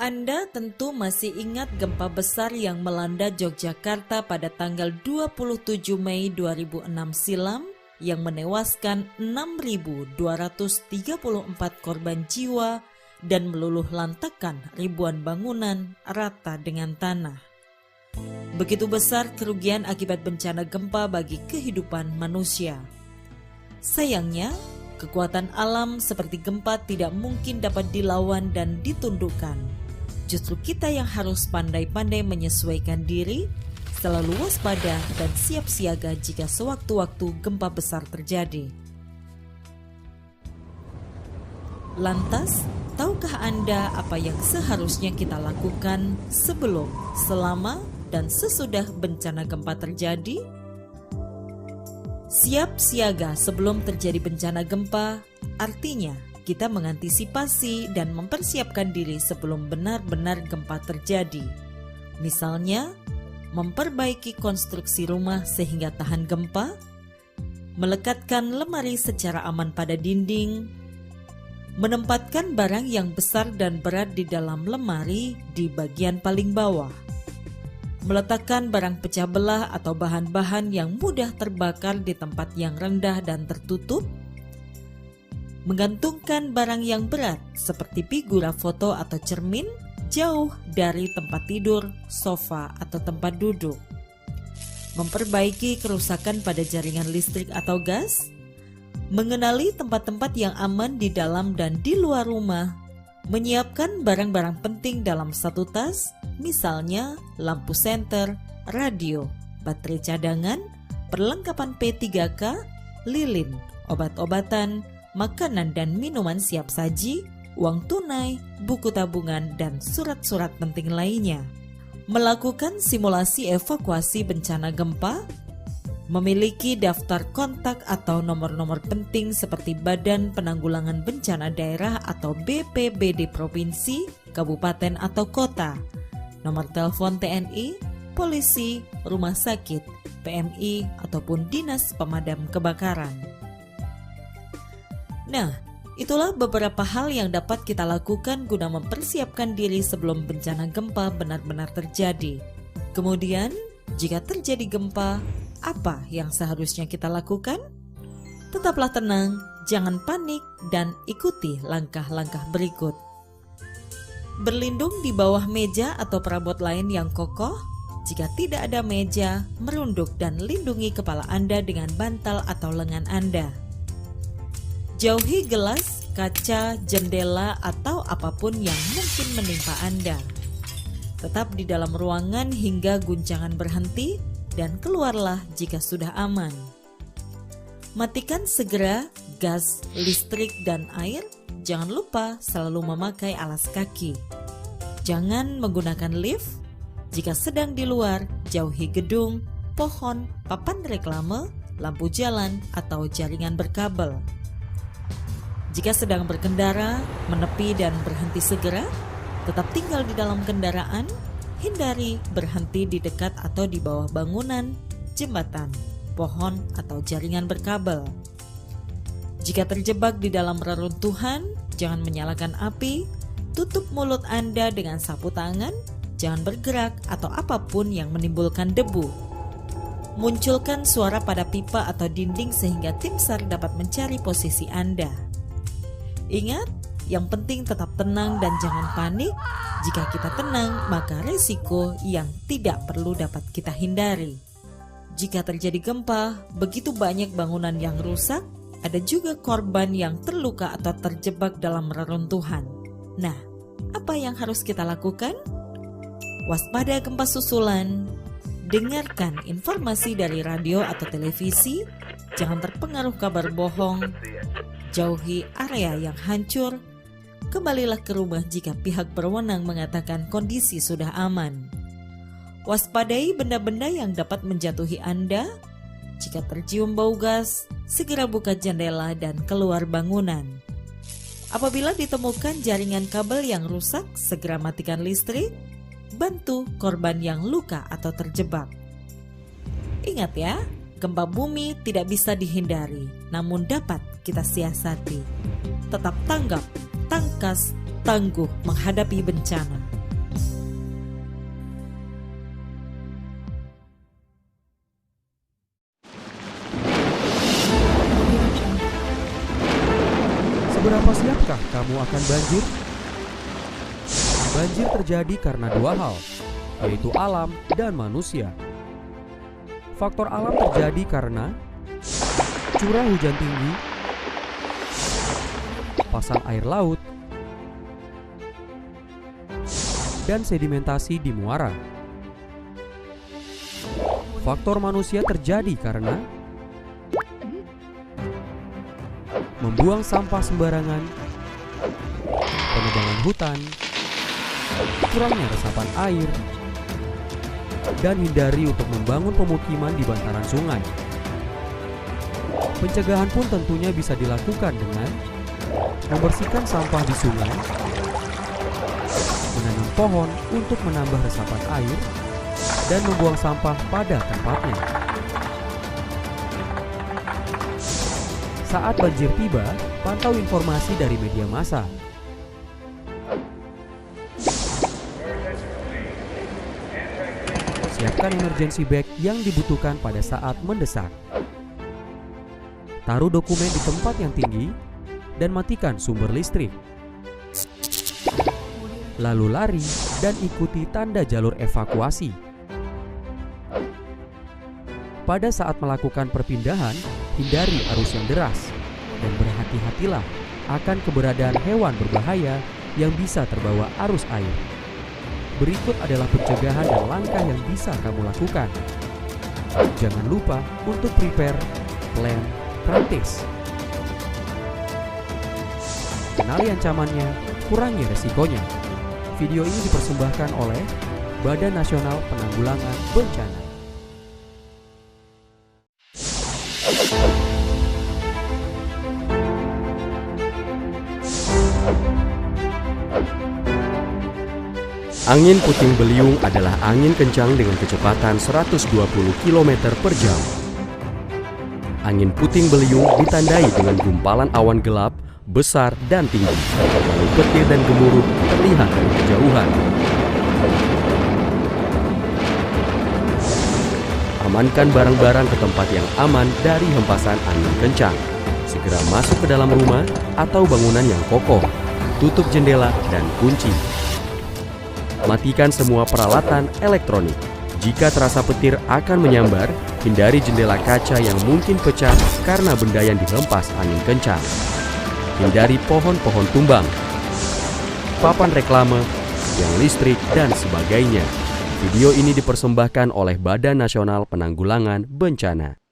Anda tentu masih ingat gempa besar yang melanda Yogyakarta pada tanggal 27 Mei 2006 silam yang menewaskan 6.234 korban jiwa dan meluluh lantakan ribuan bangunan rata dengan tanah. Begitu besar kerugian akibat bencana gempa bagi kehidupan manusia. Sayangnya, kekuatan alam seperti gempa tidak mungkin dapat dilawan dan ditundukkan. Justru kita yang harus pandai-pandai menyesuaikan diri, selalu waspada dan siap siaga jika sewaktu-waktu gempa besar terjadi. Lantas, tahukah Anda apa yang seharusnya kita lakukan sebelum, selama, dan sesudah bencana gempa terjadi? Siap siaga sebelum terjadi bencana gempa, artinya kita mengantisipasi dan mempersiapkan diri sebelum benar-benar gempa terjadi. Misalnya, memperbaiki konstruksi rumah sehingga tahan gempa, melekatkan lemari secara aman pada dinding, menempatkan barang yang besar dan berat di dalam lemari di bagian paling bawah, meletakkan barang pecah belah atau bahan-bahan yang mudah terbakar di tempat yang rendah dan tertutup, menggantungkan barang yang berat seperti figura foto atau cermin jauh dari tempat tidur, sofa, atau tempat duduk, memperbaiki kerusakan pada jaringan listrik atau gas, mengenali tempat-tempat yang aman di dalam dan di luar rumah, menyiapkan barang-barang penting dalam satu tas, misalnya lampu senter, radio, baterai cadangan, perlengkapan P3K, lilin, obat-obatan, makanan dan minuman siap saji, uang tunai, buku tabungan, dan surat-surat penting lainnya. Melakukan simulasi evakuasi bencana gempa, memiliki daftar kontak atau nomor-nomor penting seperti Badan Penanggulangan Bencana Daerah atau BPBD Provinsi, Kabupaten atau Kota, nomor telepon TNI, polisi, rumah sakit, PMI, ataupun Dinas Pemadam Kebakaran. Nah, itulah beberapa hal yang dapat kita lakukan guna mempersiapkan diri sebelum bencana gempa benar-benar terjadi. Kemudian, jika terjadi gempa, apa yang seharusnya kita lakukan? Tetaplah tenang, jangan panik, dan ikuti langkah-langkah berikut. Berlindung di bawah meja atau perabot lain yang kokoh. Jika tidak ada meja, merunduk dan lindungi kepala Anda dengan bantal atau lengan Anda. Jauhi gelas, kaca, jendela, atau apapun yang mungkin menimpa Anda. Tetap di dalam ruangan hingga guncangan berhenti dan keluarlah jika sudah aman. Matikan segera gas, listrik, dan air. Jangan lupa selalu memakai alas kaki. Jangan menggunakan lift. Jika sedang di luar, jauhi gedung, pohon, papan reklame, lampu jalan, atau jaringan berkabel. Jika sedang berkendara, menepi dan berhenti segera, tetap tinggal di dalam kendaraan, hindari berhenti di dekat atau di bawah bangunan, jembatan, pohon, atau jaringan berkabel. Jika terjebak di dalam reruntuhan, jangan menyalakan api, tutup mulut Anda dengan sapu tangan, jangan bergerak atau apapun yang menimbulkan debu. Munculkan suara pada pipa atau dinding sehingga tim SAR dapat mencari posisi Anda. Ingat, yang penting tetap tenang dan jangan panik. Jika kita tenang, maka resiko yang tidak perlu dapat kita hindari. Jika terjadi gempa, begitu banyak bangunan yang rusak, ada juga korban yang terluka atau terjebak dalam reruntuhan. Nah, apa yang harus kita lakukan? Waspada gempa susulan, dengarkan informasi dari radio atau televisi, jangan terpengaruh kabar bohong, jauhi area yang hancur, kembalilah ke rumah jika pihak berwenang mengatakan kondisi sudah aman. Waspadai benda-benda yang dapat menjatuhi Anda. Jika tercium bau gas, segera buka jendela dan keluar bangunan. Apabila ditemukan jaringan kabel yang rusak, segera matikan listrik. Bantu korban yang luka atau terjebak. Ingat ya, gempa bumi tidak bisa dihindari, namun dapat kita siasati. Tetap tanggap, tangkas, tangguh menghadapi bencana. Seberapa siapkah kamu akan banjir? Banjir terjadi karena dua hal, yaitu alam dan manusia. Faktor alam terjadi karena curah hujan tinggi, pasang air laut, dan sedimentasi di muara. Faktor manusia terjadi karena membuang sampah sembarangan, penebangan hutan, kurangnya resapan air, dan hindari untuk membangun pemukiman di bantaran sungai. Pencegahan pun tentunya bisa dilakukan dengan membersihkan sampah di sungai, menanam pohon untuk menambah resapan air, dan membuang sampah pada tempatnya. Saat banjir tiba, pantau informasi dari media massa. Siapkan emergency bag yang dibutuhkan pada saat mendesak. Taruh dokumen di tempat yang tinggi dan matikan sumber listrik. Lalu lari dan ikuti tanda jalur evakuasi. Pada saat melakukan perpindahan, hindari arus yang deras dan berhati-hatilah akan keberadaan hewan berbahaya yang bisa terbawa arus air. Berikut adalah pencegahan dan langkah yang bisa kamu lakukan. Jangan lupa untuk prepare, plan, practice. Kenali ancamannya, kurangi resikonya. Video ini dipersembahkan oleh Badan Nasional Penanggulangan Bencana. Angin puting beliung adalah angin kencang dengan kecepatan 120 km per jam. Angin puting beliung ditandai dengan gumpalan awan gelap, besar dan tinggi, lalu petir dan gemuruh terlihat dari kejauhan. Amankan barang-barang ke tempat yang aman dari hempasan angin kencang. Segera masuk ke dalam rumah atau bangunan yang kokoh. Tutup jendela dan kunci. Matikan semua peralatan elektronik. Jika terasa petir akan menyambar, hindari jendela kaca yang mungkin pecah karena benda yang dihempas angin kencang. Hindari pohon-pohon tumbang, papan reklame, tiang listrik, dan sebagainya. Video ini dipersembahkan oleh Badan Nasional Penanggulangan Bencana.